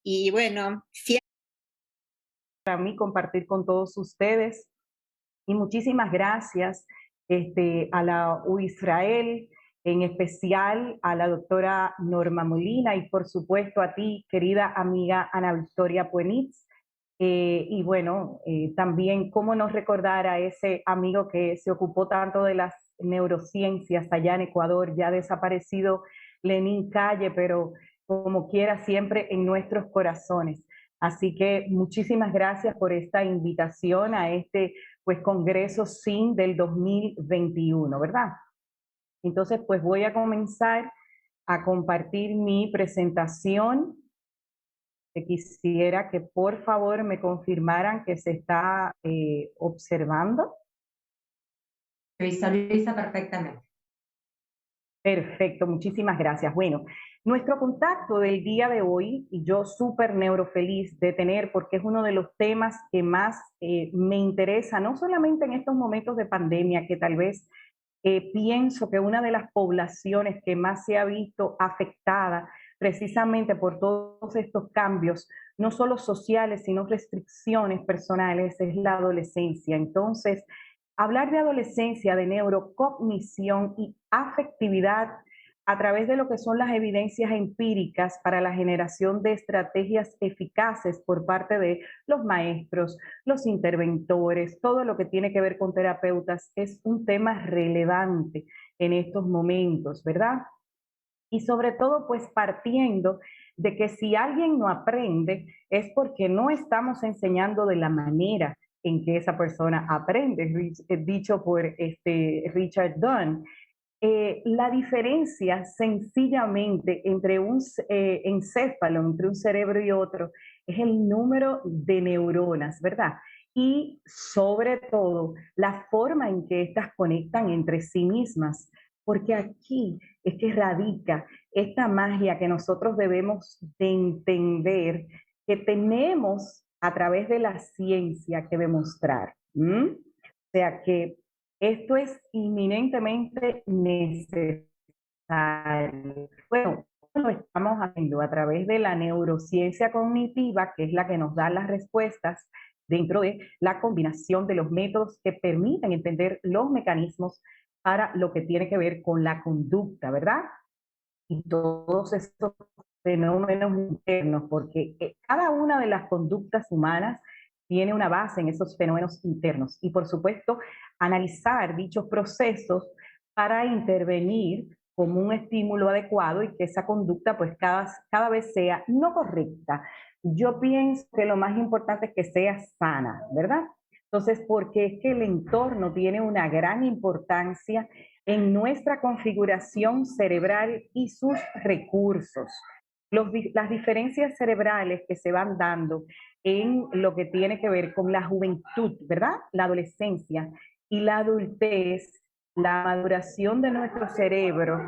Y bueno, Para mí compartir con todos ustedes y muchísimas gracias a la UIsrael, en especial a la doctora Norma Molina y por supuesto a ti, querida amiga Ana Victoria Puenitz. Y bueno, también cómo no recordar a ese amigo que se ocupó tanto de las neurociencias allá en Ecuador, ya desaparecido Lenín Calle, pero como quiera siempre en nuestros corazones. Así que muchísimas gracias por esta invitación a este pues Congreso SIN del 2021, ¿verdad? Entonces, pues voy a comenzar a compartir mi presentación. Quisiera que por favor me confirmaran que se está observando. Se visualiza perfectamente. Perfecto, muchísimas gracias. Bueno, nuestro contacto del día de hoy, y yo súper neurofeliz de tener, porque es uno de los temas que más me interesa, no solamente en estos momentos de pandemia, que tal vez pienso que una de las poblaciones que más se ha visto afectada precisamente por todos estos cambios, no solo sociales, sino restricciones personales, es la adolescencia. Entonces, hablar de adolescencia, de neurocognición y afectividad a través de lo que son las evidencias empíricas para la generación de estrategias eficaces por parte de los maestros, los interventores, todo lo que tiene que ver con terapeutas, es un tema relevante en estos momentos, ¿verdad? Y sobre todo, pues partiendo de que si alguien no aprende es porque no estamos enseñando de la manera en que esa persona aprende, dicho por Richard Dunn. La diferencia sencillamente entre un encéfalo, entre un cerebro y otro, es el número de neuronas, ¿verdad? Y sobre todo, la forma en que éstas conectan entre sí mismas, porque aquí es que radica esta magia que nosotros debemos de entender que tenemos a través de la ciencia que demostrar. O sea que esto es inminentemente necesario. Bueno, lo estamos haciendo a través de la neurociencia cognitiva, que es la que nos da las respuestas dentro de la combinación de los métodos que permiten entender los mecanismos para lo que tiene que ver con la conducta, ¿verdad? Y todos estos fenómenos internos, porque cada una de las conductas humanas tiene una base en esos fenómenos internos. Y por supuesto, analizar dichos procesos para intervenir como un estímulo adecuado y que esa conducta pues cada vez sea no correcta. Yo pienso que lo más importante es que sea sana, ¿verdad? Entonces, porque es que el entorno tiene una gran importancia en nuestra configuración cerebral y sus recursos. Las diferencias cerebrales que se van dando en lo que tiene que ver con la juventud, ¿verdad? La adolescencia y la adultez, la maduración de nuestro cerebro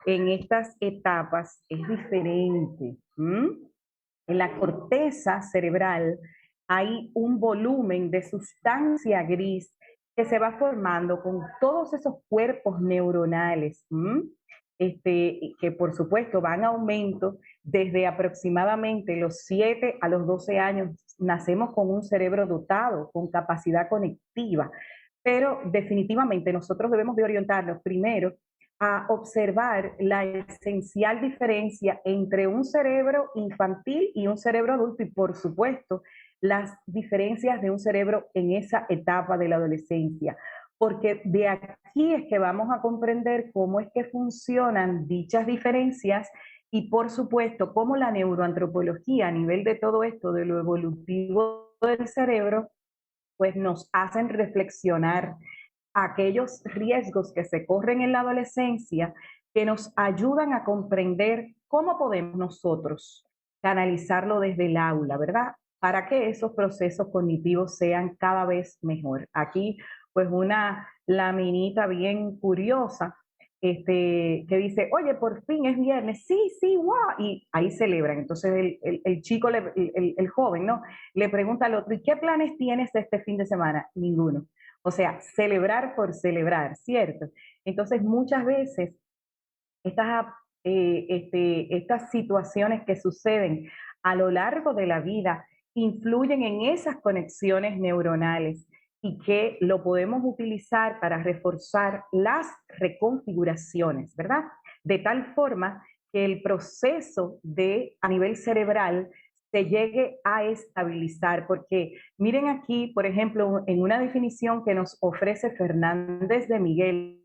en estas etapas es diferente. En la corteza cerebral hay un volumen de sustancia gris que se va formando con todos esos cuerpos neuronales, que por supuesto van a aumento desde aproximadamente los 7 a los 12 años. Nacemos con un cerebro dotado, con capacidad conectiva, pero definitivamente nosotros debemos de orientarnos primero a observar la esencial diferencia entre un cerebro infantil y un cerebro adulto y por supuesto las diferencias de un cerebro en esa etapa de la adolescencia, porque de aquí es que vamos a comprender cómo es que funcionan dichas diferencias y por supuesto cómo la neuroantropología a nivel de todo esto, de lo evolutivo del cerebro, pues nos hacen reflexionar aquellos riesgos que se corren en la adolescencia que nos ayudan a comprender cómo podemos nosotros canalizarlo desde el aula, ¿verdad? Para que esos procesos cognitivos sean cada vez mejor. Aquí, pues una laminita bien curiosa, que dice, oye, por fin es viernes, sí, sí, wow, y ahí celebran. Entonces el chico, el joven, ¿no? Le pregunta al otro, ¿y qué planes tienes este fin de semana? Ninguno. O sea, celebrar por celebrar, ¿cierto? Entonces, muchas veces estas, estas situaciones que suceden a lo largo de la vida influyen en esas conexiones neuronales y que lo podemos utilizar para reforzar las reconfiguraciones, ¿verdad? De tal forma que el proceso a nivel cerebral se llegue a estabilizar, porque miren aquí, por ejemplo, en una definición que nos ofrece Fernández de Miguel,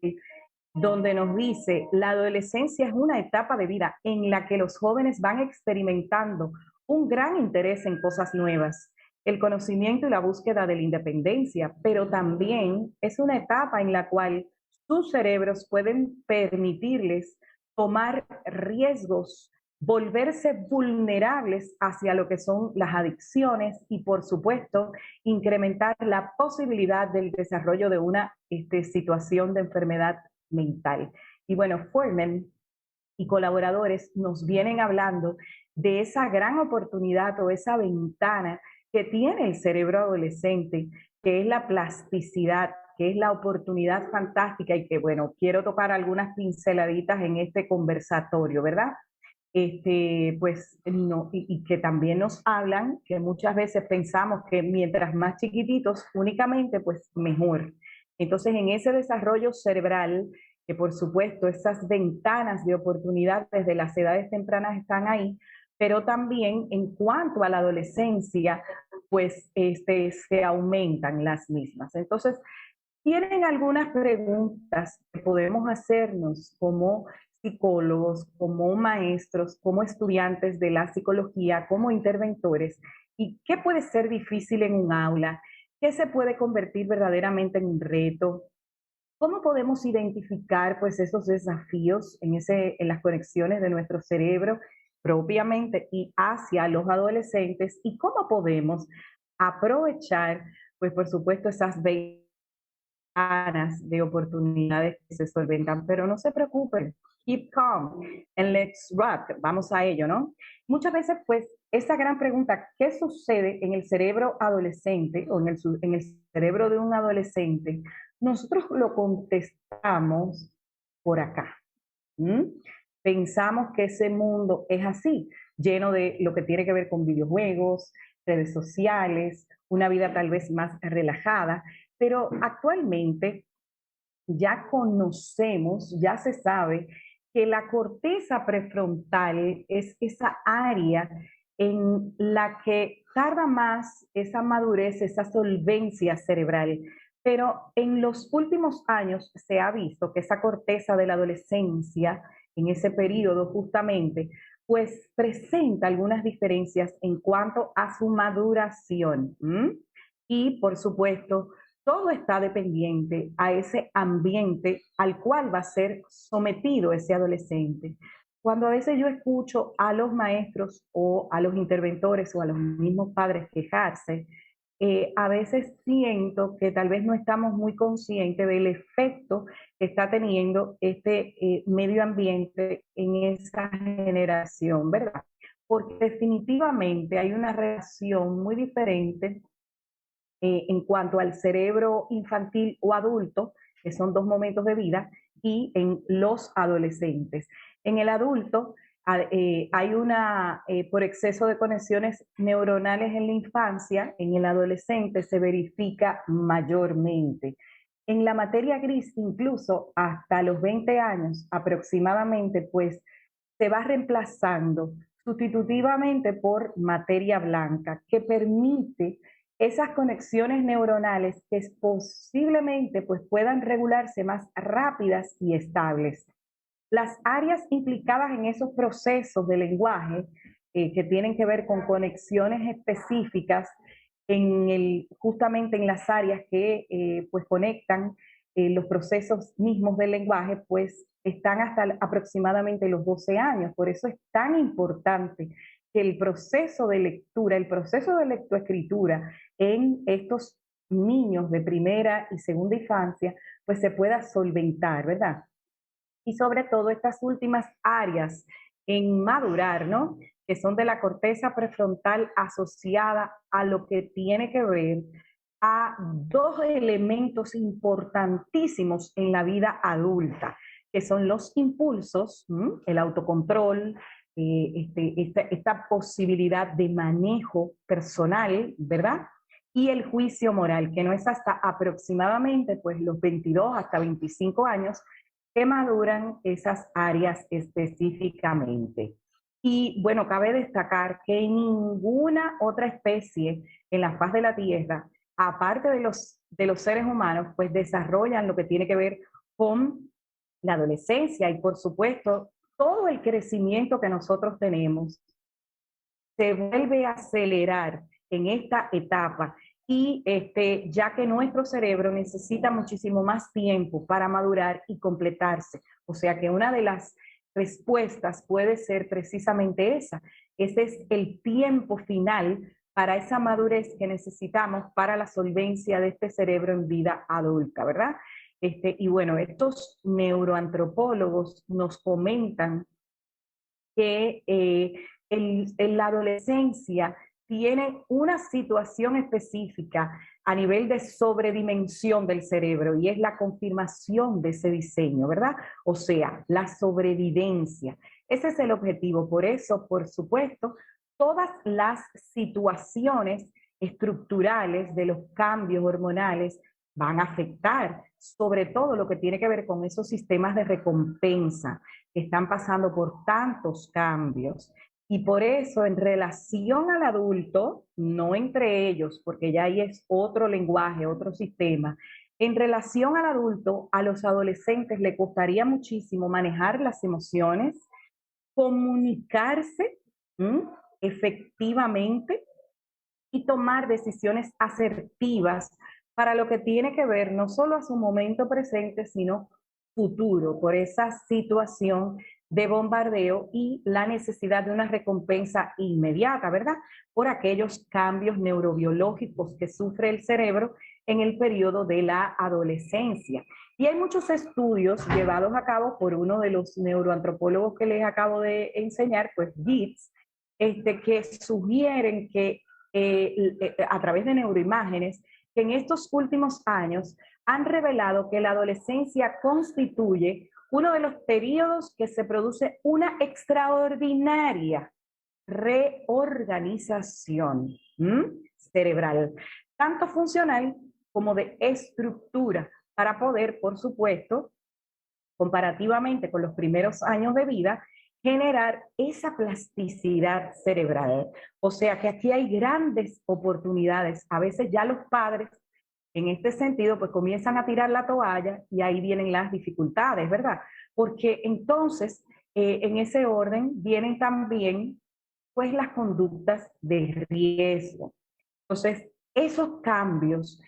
donde nos dice, la adolescencia es una etapa de vida en la que los jóvenes van experimentando un gran interés en cosas nuevas, el conocimiento y la búsqueda de la independencia, pero también es una etapa en la cual sus cerebros pueden permitirles tomar riesgos, volverse vulnerables hacia lo que son las adicciones y, por supuesto, incrementar la posibilidad del desarrollo de una situación de enfermedad mental. Y bueno, Foreman y colaboradores nos vienen hablando de esa gran oportunidad o esa ventana que tiene el cerebro adolescente, que es la plasticidad, que es la oportunidad fantástica y que, bueno, quiero tocar algunas pinceladitas en este conversatorio, ¿verdad? Pues no, y que también nos hablan, que muchas veces pensamos que mientras más chiquititos únicamente, pues mejor. Entonces, en ese desarrollo cerebral, que por supuesto esas ventanas de oportunidad desde las edades tempranas están ahí, pero también en cuanto a la adolescencia, pues se aumentan las mismas. Entonces, tienen algunas preguntas que podemos hacernos como psicólogos, como maestros, como estudiantes de la psicología, como interventores. ¿Y qué puede ser difícil en un aula? ¿Qué se puede convertir verdaderamente en un reto? ¿Cómo podemos identificar pues esos desafíos en las conexiones de nuestro cerebro propiamente y hacia los adolescentes? ¿Y cómo podemos aprovechar pues por supuesto esas de oportunidades que se solventan, pero no se preocupen, keep calm and let's rock, vamos a ello, ¿no? Muchas veces, pues, esa gran pregunta, ¿qué sucede en el cerebro adolescente o en el cerebro de un adolescente? Nosotros lo contestamos por acá. ¿Mm? Pensamos que ese mundo es así, lleno de lo que tiene que ver con videojuegos, redes sociales, una vida tal vez más relajada, pero actualmente ya conocemos, ya se sabe que la corteza prefrontal es esa área en la que tarda más esa madurez, esa solvencia cerebral. Pero en los últimos años se ha visto que esa corteza de la adolescencia, en ese periodo justamente, pues presenta algunas diferencias en cuanto a su maduración. ¿M? Y por supuesto, todo está dependiente a ese ambiente al cual va a ser sometido ese adolescente. Cuando a veces yo escucho a los maestros o a los interventores o a los mismos padres quejarse, a veces siento que tal vez no estamos muy conscientes del efecto que está teniendo este medio ambiente en esa generación, ¿verdad? Porque definitivamente hay una relación muy diferente en cuanto al cerebro infantil o adulto, que son dos momentos de vida, y en los adolescentes. En el adulto hay por exceso de conexiones neuronales en la infancia, en el adolescente se verifica mayormente. En la materia gris, incluso hasta los 20 años aproximadamente, pues se va reemplazando sustitutivamente por materia blanca, que permite esas conexiones neuronales que posiblemente pues, puedan regularse más rápidas y estables. Las áreas implicadas en esos procesos de lenguaje que tienen que ver con conexiones específicas justamente en las áreas que pues conectan los procesos mismos del lenguaje, pues están hasta aproximadamente los 12 años. Por eso es tan importante que el proceso de lectura, el proceso de lectoescritura en estos niños de primera y segunda infancia, pues se pueda solventar, ¿verdad? Y sobre todo estas últimas áreas en madurar, ¿no? Que son de la corteza prefrontal asociada a lo que tiene que ver a dos elementos importantísimos en la vida adulta, que son los impulsos, el autocontrol, esta posibilidad de manejo personal, ¿verdad? Y el juicio moral, que no es hasta aproximadamente pues, los 22 hasta 25 años que maduran esas áreas específicamente. Y bueno, cabe destacar que ninguna otra especie en la faz de la Tierra, aparte de los seres humanos, pues desarrollan lo que tiene que ver con la adolescencia y por supuesto todo el crecimiento que nosotros tenemos se vuelve a acelerar en esta etapa y ya que nuestro cerebro necesita muchísimo más tiempo para madurar y completarse. O sea que una de las respuestas puede ser precisamente esa. Ese es el tiempo final para esa madurez que necesitamos para la solvencia de este cerebro en vida adulta, ¿verdad? Y bueno, estos neuroantropólogos nos comentan que en la adolescencia tiene una situación específica a nivel de sobredimensión del cerebro y es la confirmación de ese diseño, ¿verdad? O sea, la sobrevivencia. Ese es el objetivo. Por eso, por supuesto, todas las situaciones estructurales de los cambios hormonales van a afectar, sobre todo lo que tiene que ver con esos sistemas de recompensa que están pasando por tantos cambios. Y por eso, en relación al adulto, no entre ellos, porque ya ahí es otro lenguaje, otro sistema, en relación al adulto, a los adolescentes le costaría muchísimo manejar las emociones, comunicarse efectivamente y tomar decisiones asertivas para lo que tiene que ver no solo a su momento presente, sino futuro, por esa situación de bombardeo y la necesidad de una recompensa inmediata, ¿verdad? Por aquellos cambios neurobiológicos que sufre el cerebro en el periodo de la adolescencia. Y hay muchos estudios llevados a cabo por uno de los neuroantropólogos que les acabo de enseñar, pues Gitz, que sugieren que a través de neuroimágenes, que en estos últimos años han revelado que la adolescencia constituye uno de los periodos que se produce una extraordinaria reorganización cerebral, tanto funcional como de estructura, para poder, por supuesto, comparativamente con los primeros años de vida, generar esa plasticidad cerebral. O sea que aquí hay grandes oportunidades. A veces ya los padres, en este sentido, pues comienzan a tirar la toalla y ahí vienen las dificultades, ¿verdad? Porque entonces, en ese orden, vienen también, pues, las conductas de riesgo. Entonces, esos cambios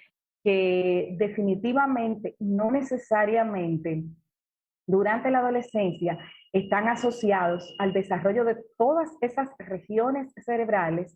que definitivamente no necesariamente durante la adolescencia están asociados al desarrollo de todas esas regiones cerebrales,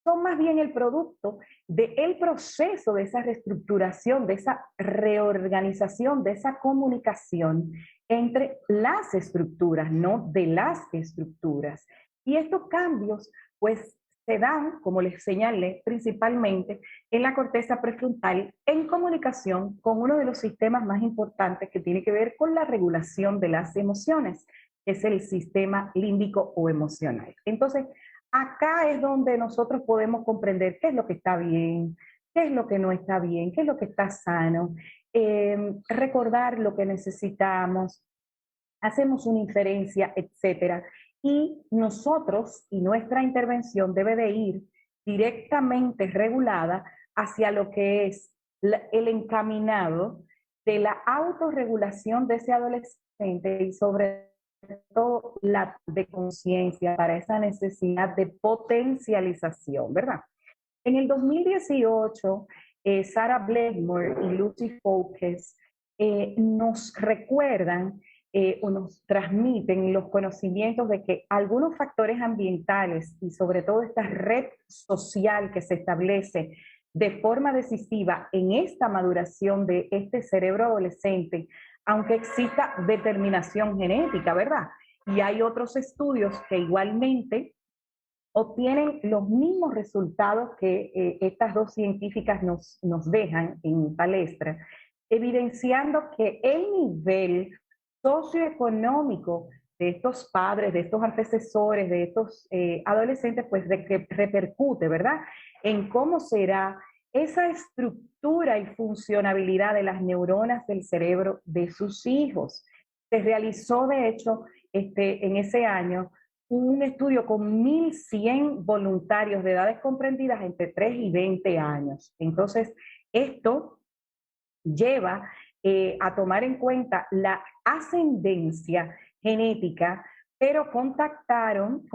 son más bien el producto del proceso de esa reestructuración, de esa reorganización, de esa comunicación entre las estructuras, no de las estructuras. Y estos cambios, pues, se dan, como les señalé, principalmente en la corteza prefrontal en comunicación con uno de los sistemas más importantes que tiene que ver con la regulación de las emociones, que es el sistema límbico o emocional. Entonces, acá es donde nosotros podemos comprender qué es lo que está bien, qué es lo que no está bien, qué es lo que está sano, recordar lo que necesitamos, hacemos una inferencia, etcétera. Y nosotros y nuestra intervención debe de ir directamente regulada hacia lo que es el encaminado de la autorregulación de ese adolescente y sobre todo la de conciencia para esa necesidad de potencialización, ¿verdad? En el 2018, Sarah Blackmore y Lucy Focus nos recuerdan o nos transmiten los conocimientos de que algunos factores ambientales y sobre todo esta red social que se establece de forma decisiva en esta maduración de este cerebro adolescente, aunque exista determinación genética, ¿verdad? Y hay otros estudios que igualmente obtienen los mismos resultados que estas dos científicas nos dejan en palestra, evidenciando que el nivel socioeconómico de estos padres, de estos antecesores, de estos adolescentes, pues de que repercute, ¿verdad? En cómo será esa estructura y funcionabilidad de las neuronas del cerebro de sus hijos. Se realizó, de hecho, en ese año, un estudio con 1.100 voluntarios de edades comprendidas entre 3 y 20 años. Entonces, esto lleva a tomar en cuenta la ascendencia genética, pero constataron,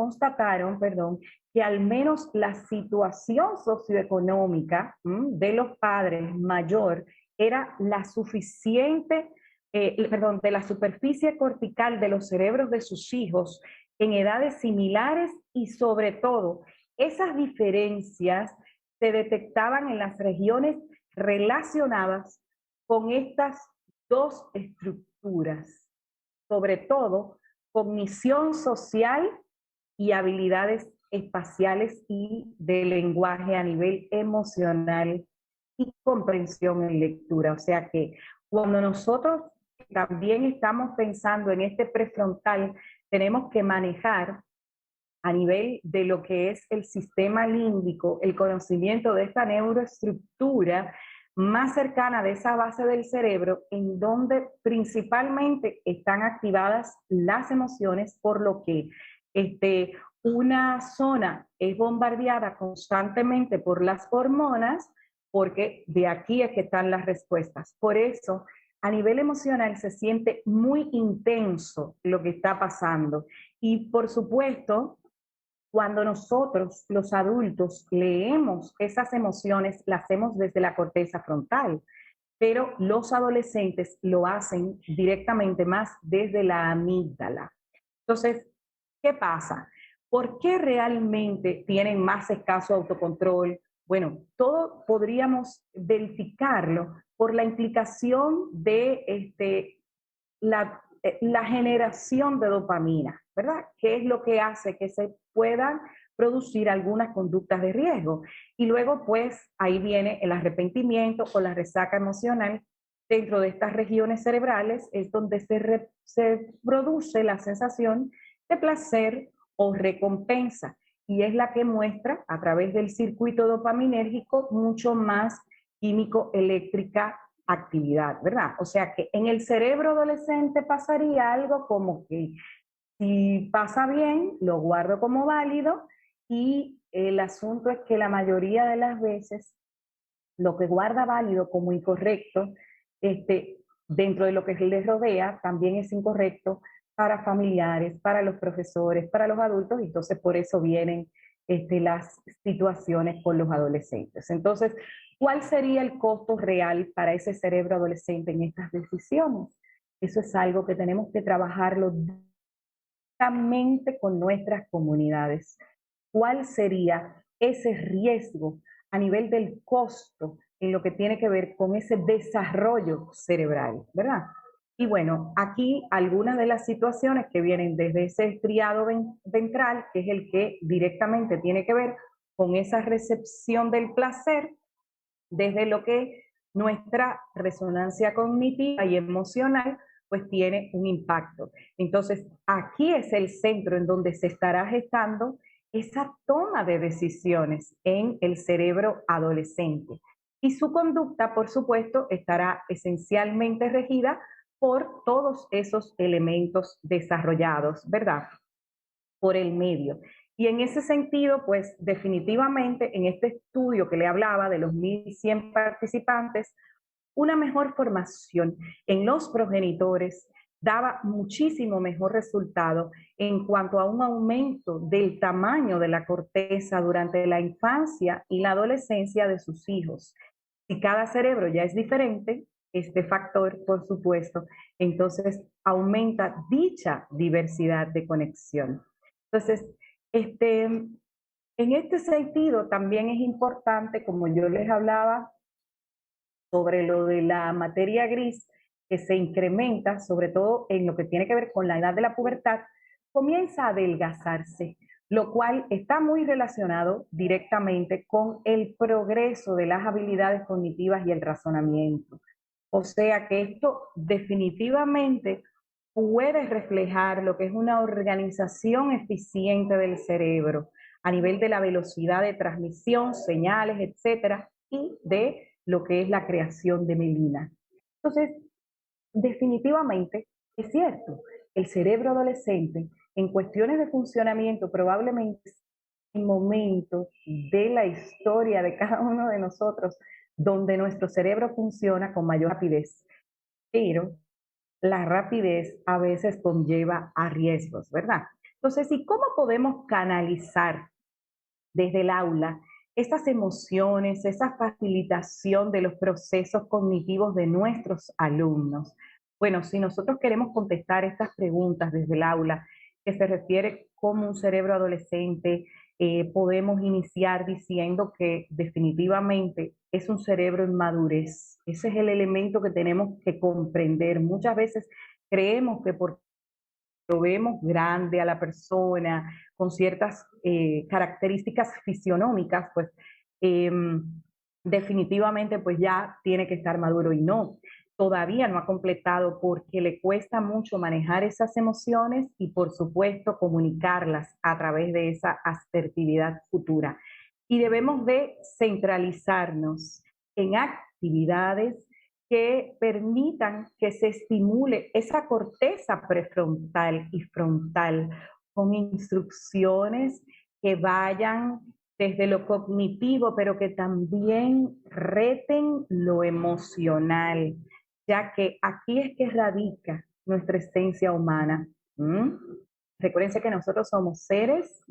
que al menos la situación socioeconómica de los padres mayor era la suficiente, de la superficie cortical de los cerebros de sus hijos en edades similares y sobre todo esas diferencias se detectaban en las regiones relacionadas con estas dos estructuras, sobre todo cognición social y habilidades espaciales y de lenguaje a nivel emocional y comprensión en lectura. O sea que cuando nosotros también estamos pensando en este prefrontal, tenemos que manejar a nivel de lo que es el sistema límbico, el conocimiento de esta neuroestructura más cercana de esa base del cerebro, en donde principalmente están activadas las emociones, por lo que una zona es bombardeada constantemente por las hormonas, porque de aquí es que están las respuestas. Por eso, a nivel emocional se siente muy intenso lo que está pasando. Y por supuesto, cuando nosotros, los adultos, leemos esas emociones, las hacemos desde la corteza frontal, pero los adolescentes lo hacen directamente más desde la amígdala. Entonces, ¿qué pasa? ¿Por qué realmente tienen más escaso autocontrol? Bueno, todo podríamos verificarlo por la implicación de la generación de dopamina, ¿verdad? ¿Qué es lo que hace que se puedan producir algunas conductas de riesgo? Y luego, pues, ahí viene el arrepentimiento o la resaca emocional. Dentro de estas regiones cerebrales es donde se produce la sensación de placer o recompensa, y es la que muestra a través del circuito dopaminérgico mucho más químico eléctrica actividad, ¿verdad? O sea que en el cerebro adolescente pasaría algo como que si pasa bien, lo guardo como válido, y el asunto es que la mayoría de las veces lo que guarda válido como incorrecto, dentro de lo que les rodea, también es incorrecto para familiares, para los profesores, para los adultos, y entonces por eso vienen las situaciones con los adolescentes. Entonces, ¿cuál sería el costo real para ese cerebro adolescente en estas decisiones? Eso es algo que tenemos que trabajarlo directamente con nuestras comunidades. ¿Cuál sería ese riesgo a nivel del costo en lo que tiene que ver con ese desarrollo cerebral, ¿verdad? Y bueno, aquí algunas de las situaciones que vienen desde ese estriado ventral, que es el que directamente tiene que ver con esa recepción del placer, desde lo que nuestra resonancia cognitiva y emocional pues tiene un impacto. Entonces, aquí es el centro en donde se estará gestando esa toma de decisiones en el cerebro adolescente. Y su conducta, por supuesto, estará esencialmente regida por todos esos elementos desarrollados, ¿verdad? Por el medio. Y en ese sentido, pues definitivamente en este estudio que le hablaba de los 1.100 participantes, una mejor formación en los progenitores daba muchísimo mejor resultado en cuanto a un aumento del tamaño de la corteza durante la infancia y la adolescencia de sus hijos. Si cada cerebro ya es diferente, este factor, por supuesto, entonces aumenta dicha diversidad de conexión. Entonces, en este sentido también es importante, como yo les hablaba, sobre lo de la materia gris, que se incrementa, sobre todo en lo que tiene que ver con la edad de la pubertad, comienza a adelgazarse, lo cual está muy relacionado directamente con el progreso de las habilidades cognitivas y el razonamiento. O sea que esto definitivamente puede reflejar lo que es una organización eficiente del cerebro a nivel de la velocidad de transmisión, señales, etcétera, y de lo que es la creación de mielina. Entonces, definitivamente es cierto, el cerebro adolescente en cuestiones de funcionamiento probablemente es el momento de la historia de cada uno de nosotros donde nuestro cerebro funciona con mayor rapidez, pero la rapidez a veces conlleva a riesgos, ¿verdad? Entonces, ¿y cómo podemos canalizar desde el aula esas emociones, esa facilitación de los procesos cognitivos de nuestros alumnos? Bueno, si nosotros queremos contestar estas preguntas desde el aula, que se refiere cómo un cerebro adolescente, podemos iniciar diciendo que definitivamente es un cerebro en madurez. Ese es el elemento que tenemos que comprender. Muchas veces creemos que por lo vemos grande a la persona, con ciertas características fisionómicas, pues eh, definitivamente pues ya tiene que estar maduro y no, todavía no ha completado porque le cuesta mucho manejar esas emociones y por supuesto comunicarlas a través de esa asertividad futura. Y debemos de centralizarnos en actividades que permitan que se estimule esa corteza prefrontal y frontal con instrucciones que vayan desde lo cognitivo, pero que también reten lo emocional, ya que aquí es que radica nuestra esencia humana. ¿Mm? Recuérdense que nosotros somos seres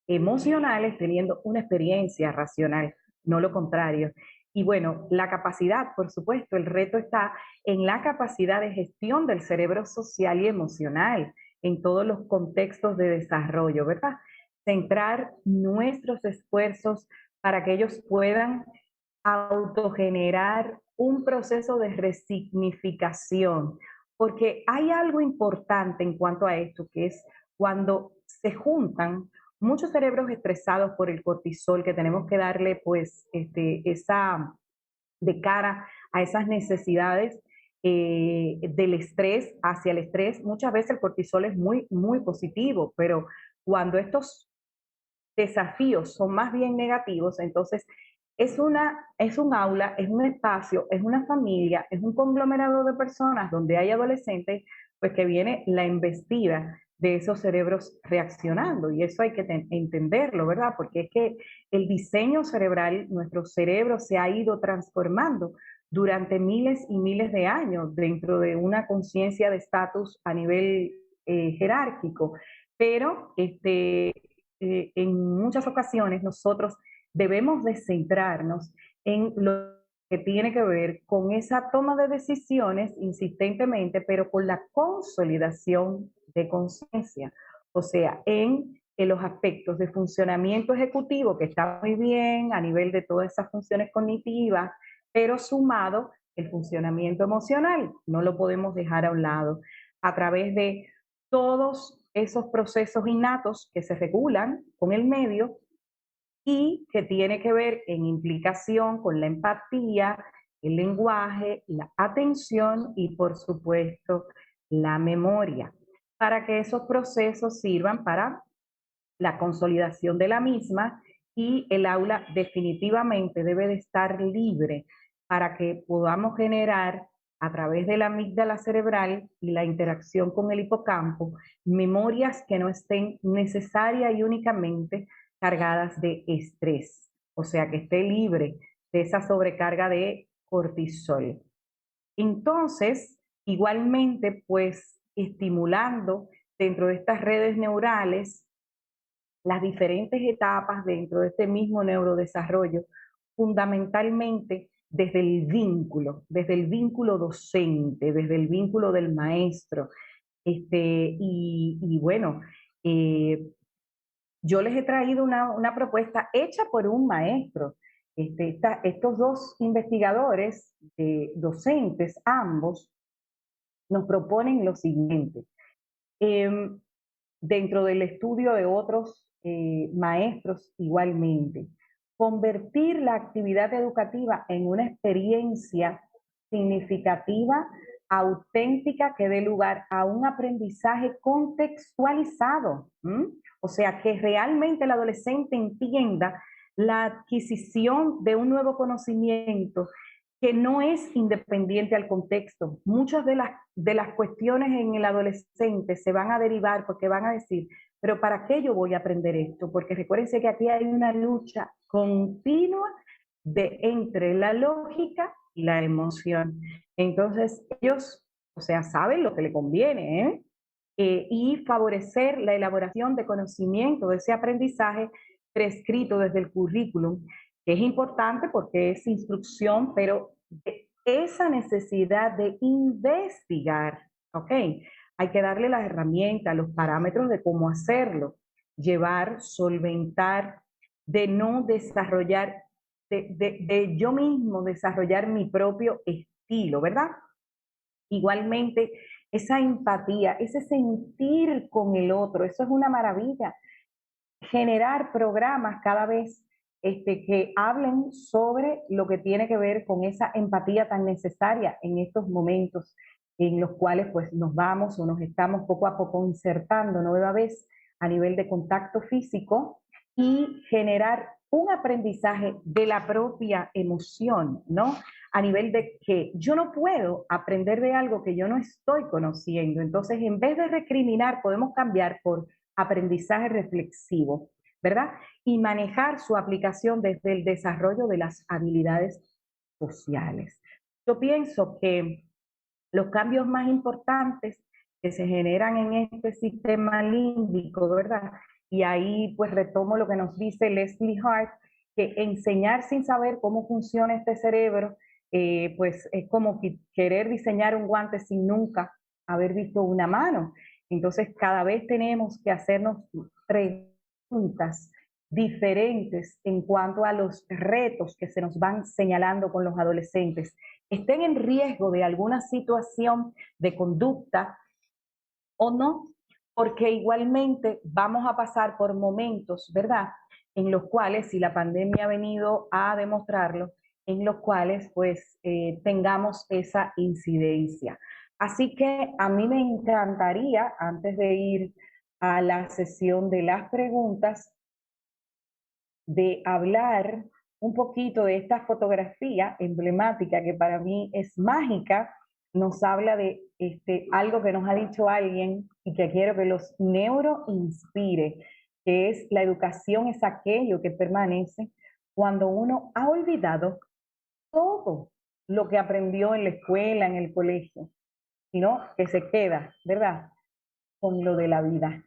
emocionales teniendo una experiencia racional, no lo contrario. Y bueno, la capacidad, por supuesto, el reto está en la capacidad de gestión del cerebro social y emocional en todos los contextos de desarrollo, ¿verdad? Centrar nuestros esfuerzos para que ellos puedan autogenerar un proceso de resignificación, porque hay algo importante en cuanto a esto, que es cuando se juntan muchos cerebros estresados por el cortisol, que tenemos que darle pues esa de cara a esas necesidades del estrés, hacia el estrés. Muchas veces el cortisol es muy positivo, pero cuando estos desafíos son más bien negativos, entonces es un aula, es un espacio, es una familia, es un conglomerado de personas donde hay adolescentes, pues que viene la embestida de esos cerebros reaccionando. Y eso hay que entenderlo, ¿verdad? Porque es que el diseño cerebral, nuestro cerebro se ha ido transformando durante miles y miles de años dentro de una conciencia de estatus a nivel jerárquico. Pero en muchas ocasiones nosotros debemos de centrarnos en lo que tiene que ver con esa toma de decisiones insistentemente, pero con la consolidación de conciencia, o sea, en los aspectos de funcionamiento ejecutivo, que está muy bien a nivel de todas esas funciones cognitivas, pero sumado el funcionamiento emocional, no lo podemos dejar a un lado, a través de todos esos procesos innatos que se regulan con el medio y que tiene que ver en implicación con la empatía, el lenguaje, la atención y por supuesto la memoria, para que esos procesos sirvan para la consolidación de la misma y el aula definitivamente debe de estar libre para que podamos generar a través de la amígdala cerebral y la interacción con el hipocampo memorias que no estén necesarias y únicamente cargadas de estrés, o sea, que esté libre de esa sobrecarga de cortisol. Entonces, igualmente, pues estimulando dentro de estas redes neurales las diferentes etapas dentro de este mismo neurodesarrollo, fundamentalmente desde el vínculo docente, desde el vínculo del maestro. Y bueno, eh, yo les he traído una propuesta hecha por un maestro. Estos dos investigadores, docentes, ambos, nos proponen lo siguiente. Em, Dentro del estudio de otros maestros igualmente. Convertir la actividad educativa en una experiencia significativa auténtica que dé lugar a un aprendizaje contextualizado. O sea, que realmente el adolescente entienda la adquisición de un nuevo conocimiento que no es independiente al contexto. Muchas de las cuestiones en el adolescente se van a derivar porque van a decir, pero ¿para qué yo voy a aprender esto? Porque recuérdense que aquí hay una lucha continua entre la lógica y la emoción. Entonces, ellos, o sea, saben lo que le conviene, y favorecer la elaboración de conocimiento, de ese aprendizaje prescrito desde el currículum, que es importante porque es instrucción, pero esa necesidad de investigar, ¿ok? Hay que darle las herramientas, los parámetros de cómo hacerlo, llevar, solventar, de no desarrollar, de yo mismo desarrollar mi propio estilo, ¿verdad? Igualmente, esa empatía, ese sentir con el otro, eso es una maravilla. Generar programas cada vez que hablen sobre lo que tiene que ver con esa empatía tan necesaria en estos momentos en los cuales pues nos vamos o nos estamos poco a poco insertando nueva vez a nivel de contacto físico y generar un aprendizaje de la propia emoción, ¿no? A nivel de que yo no puedo aprender de algo que yo no estoy conociendo. Entonces, en vez de recriminar, podemos cambiar por aprendizaje reflexivo, ¿verdad? Y manejar su aplicación desde el desarrollo de las habilidades sociales. Yo pienso que los cambios más importantes que se generan en este sistema límbico, ¿verdad? Y ahí pues retomo lo que nos dice Leslie Hart, que enseñar sin saber cómo funciona este cerebro, pues es como querer diseñar un guante sin nunca haber visto una mano. Entonces cada vez tenemos que hacernos preguntas diferentes en cuanto a los retos que se nos van señalando con los adolescentes, estén en riesgo de alguna situación de conducta o no, porque igualmente vamos a pasar por momentos, ¿verdad? En los cuales, si la pandemia ha venido a demostrarlo, en los cuales pues tengamos esa incidencia. Así que a mí me encantaría, antes de ir a la sesión de las preguntas, de hablar un poquito de esta fotografía emblemática que para mí es mágica. Nos habla de algo que nos ha dicho alguien y que quiero que los neuroinspire, que es la educación es aquello que permanece cuando uno ha olvidado todo lo que aprendió en la escuela, en el colegio, sino que se queda, ¿verdad?, con lo de la vida.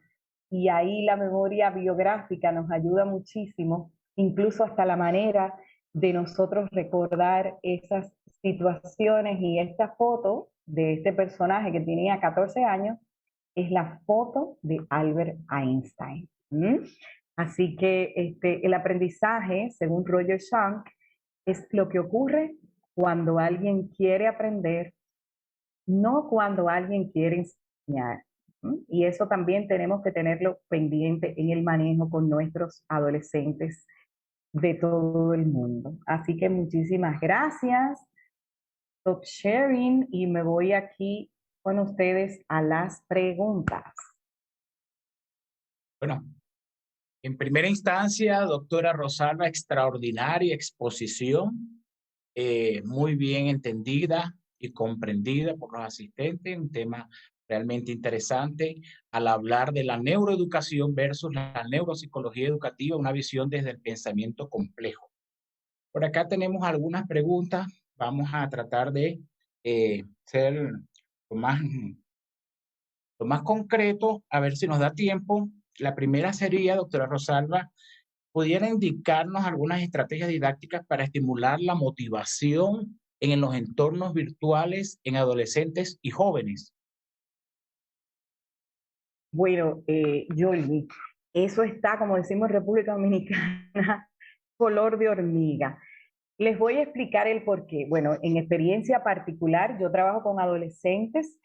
Y ahí la memoria biográfica nos ayuda muchísimo, incluso hasta la manera de nosotros recordar esas situaciones. Y esta foto de este personaje que tenía 14 años es la foto de Albert Einstein. Así que el aprendizaje, según Roger Schank, es lo que ocurre cuando alguien quiere aprender, no cuando alguien quiere enseñar. Y eso también tenemos que tenerlo pendiente en el manejo con nuestros adolescentes de todo el mundo. Así que muchísimas gracias, Top Sharing, y me voy aquí con ustedes a las preguntas. Bueno, en primera instancia, doctora Rosalba, extraordinaria exposición, muy bien entendida y comprendida por los asistentes, un tema realmente interesante al hablar de la neuroeducación versus la neuropsicología educativa, una visión desde el pensamiento complejo. Por acá tenemos algunas preguntas, vamos a tratar de ser lo más concreto, a ver si nos da tiempo. La primera sería, doctora Rosalba, ¿pudiera indicarnos algunas estrategias didácticas para estimular la motivación en los entornos virtuales en adolescentes y jóvenes? Bueno, Yoli, eso está, como decimos en República Dominicana, color de hormiga. Les voy a explicar el por qué. Bueno, en experiencia particular, yo trabajo con adolescentes